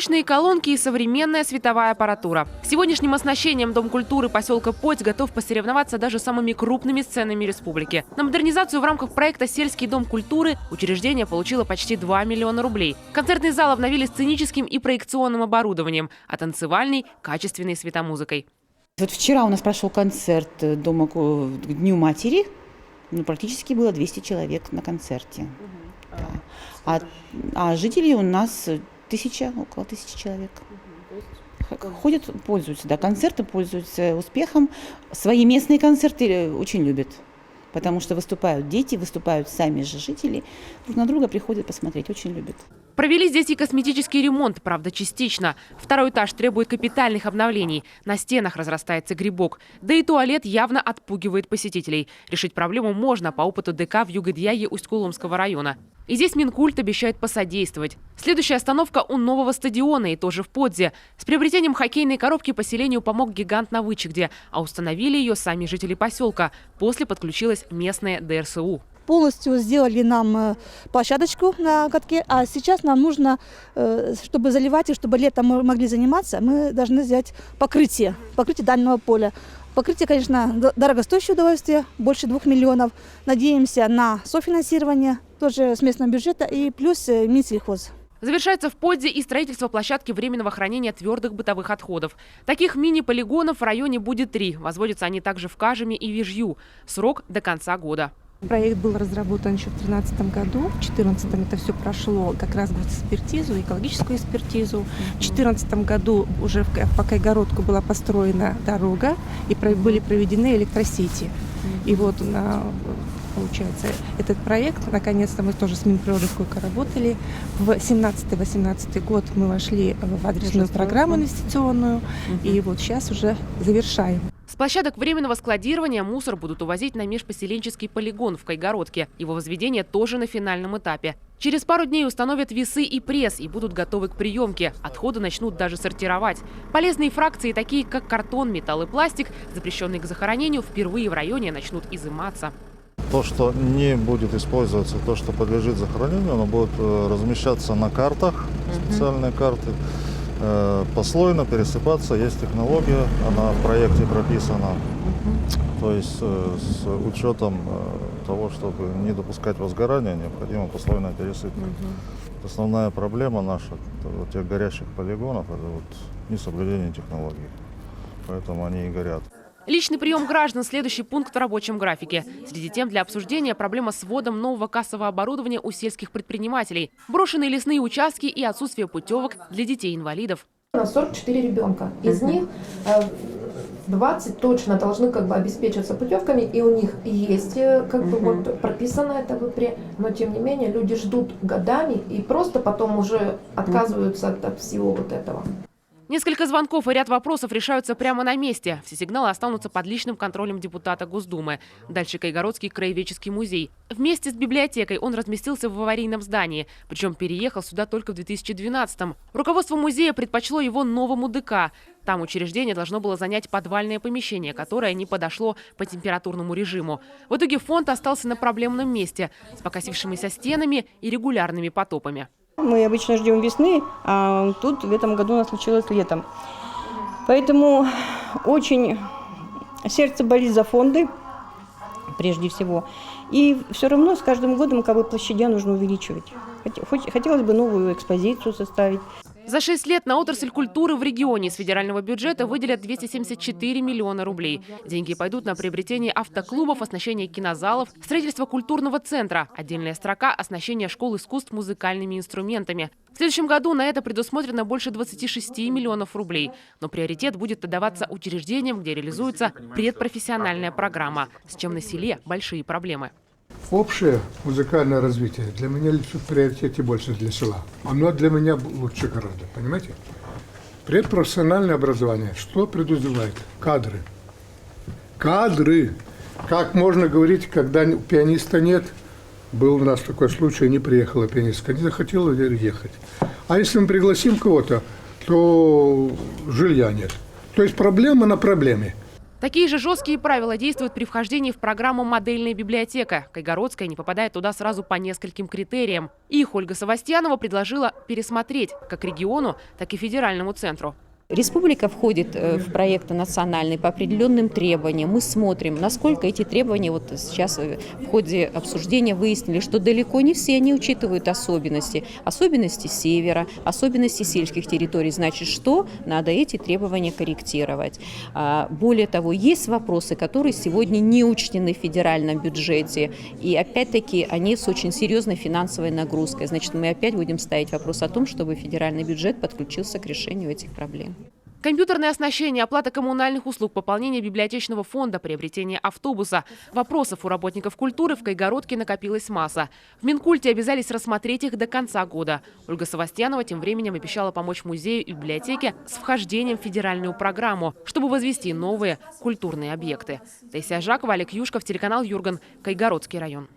Мощные колонки и современная световая аппаратура. С сегодняшним оснащением Дом культуры поселка Подь готов посоревноваться даже с самыми крупными сценами республики. На модернизацию в рамках проекта «Сельский дом культуры» учреждение получило почти 2 миллиона рублей. Концертный зал обновили сценическим и проекционным оборудованием, а танцевальный – качественной светомузыкой. Вот вчера у нас прошел концерт дома к Дню матери. Практически было 200 человек на концерте. Да. А жителей у нас около 1000 человек. Ходят, пользуются, да, концерты пользуются успехом. Свои местные концерты очень любят, потому что выступают дети, выступают сами же жители. Друг на друга приходят посмотреть, очень любят. Провели здесь и косметический ремонт, правда, частично. Второй этаж требует капитальных обновлений. На стенах разрастается грибок. Да и туалет явно отпугивает посетителей. Решить проблему можно по опыту ДК в Югодьяе Усть-Куломского района. И здесь Минкульт обещает посодействовать. Следующая остановка у нового стадиона, и тоже в Подзе. С приобретением хоккейной коробки поселению помог гигант на Вычегде, а установили ее сами жители поселка. После подключилась местная ДРСУ. Полностью сделали нам площадочку на катке, а сейчас нам нужно, чтобы заливать и чтобы летом мы могли заниматься, мы должны взять покрытие дальнего поля. Покрытие, конечно, дорогостоящее удовольствие, больше 2 миллионов. Надеемся на софинансирование, тоже с местного бюджета, и плюс Минсельхоз. Завершается в Подзе и строительство площадки временного хранения твердых бытовых отходов. Таких мини-полигонов в районе будет 3. Возводятся они также в Кажеме и Вижью. Срок до конца года. Проект был разработан еще в 2013 году. В 2014 это все прошло как раз экспертизу, экологическую экспертизу. В 2014 году уже по Кайгородку была построена дорога и были проведены электросети. И вот, получается, этот проект, наконец-то мы тоже с Минприроды работали. В 2017-2018 год мы вошли в адресную программу инвестиционную. И вот сейчас уже завершаем. С площадок временного складирования мусор будут увозить на межпоселенческий полигон в Кайгородке. Его возведение тоже на финальном этапе. Через пару дней установят весы и пресс и будут готовы к приемке. Отходы начнут даже сортировать. Полезные фракции, такие как картон, металл и пластик, запрещенные к захоронению, впервые в районе начнут изыматься. То, что не будет использоваться, то, что подлежит захоронению, оно будет размещаться на картах, специальные карты. Послойно пересыпаться, есть технология, она в проекте прописана, то есть с учетом того, чтобы не допускать возгорания, необходимо послойная пересыпка. Основная проблема наша вот тех горящих полигонов – это вот несоблюдение технологий, поэтому они и горят. Личный прием граждан – следующий пункт в рабочем графике. Среди тем для обсуждения проблема с вводом нового кассового оборудования у сельских предпринимателей, брошенные лесные участки и отсутствие путевок для детей-инвалидов. У нас 44 ребенка. Из них 20 точно должны обеспечиваться путевками, и у них есть прописано это в ИПРЕ, но тем не менее люди ждут годами и просто потом уже отказываются от всего вот этого. Несколько звонков и ряд вопросов решаются прямо на месте. Все сигналы останутся под личным контролем депутата Госдумы. Дальше Кайгородский краеведческий музей. Вместе с библиотекой он разместился в аварийном здании. Причем переехал сюда только в 2012-м. Руководство музея предпочло его новому ДК. Там учреждение должно было занять подвальное помещение, которое не подошло по температурному режиму. В итоге фонд остался на проблемном месте с покосившимися стенами и регулярными потопами. Мы обычно ждем весны, а тут в этом году у нас случилось летом. Поэтому очень сердце болит за фонды, прежде всего. И все равно с каждым годом площадя нужно увеличивать. Хотелось бы новую экспозицию составить. За 6 лет на отрасль культуры в регионе с федерального бюджета выделят 274 миллиона рублей. Деньги пойдут на приобретение автоклубов, оснащение кинозалов, строительство культурного центра. Отдельная строка – оснащение школ искусств музыкальными инструментами. В следующем году на это предусмотрено больше 26 миллионов рублей. Но приоритет будет отдаваться учреждениям, где реализуется предпрофессиональная программа, с чем на селе большие проблемы. Общее музыкальное развитие для меня лежит в приоритете больше для села. Оно для меня лучше гораздо, понимаете? Предпрофессиональное образование. Что предусматривает? Кадры. Кадры. Как можно говорить, когда пианиста нет? Был у нас такой случай, не приехала пианистка, не захотела ехать. А если мы пригласим кого-то, то жилья нет. То есть проблема на проблеме. Такие же жесткие правила действуют при вхождении в программу «Модельная библиотека». Кайгородская не попадает туда сразу по нескольким критериям. Их Ольга Савастьянова предложила пересмотреть как региону, так и федеральному центру. Республика входит в проекты национальные по определенным требованиям. Мы смотрим, насколько эти требования, вот сейчас в ходе обсуждения выяснили, что далеко не все они учитывают особенности. Особенности севера, особенности сельских территорий. Значит, что надо эти требования корректировать. Более того, есть вопросы, которые сегодня не учтены в федеральном бюджете. И опять-таки они с очень серьезной финансовой нагрузкой. Значит, мы опять будем ставить вопрос о том, чтобы федеральный бюджет подключился к решению этих проблем. Коммютерное оснащение, оплата коммунальных услуг, пополнение библиотечного фонда, приобретение автобуса. Вопросов у работников культуры в Кайгородке накопилась масса. В Минкульте обязались рассмотреть их до конца года. Ольга Савастьянова тем временем обещала помочь музею и библиотеке с вхождением в федеральную программу, чтобы возвести новые культурные объекты. Таисия Жакова, Олег Юшков, телеканал Юрган, Кайгородский район.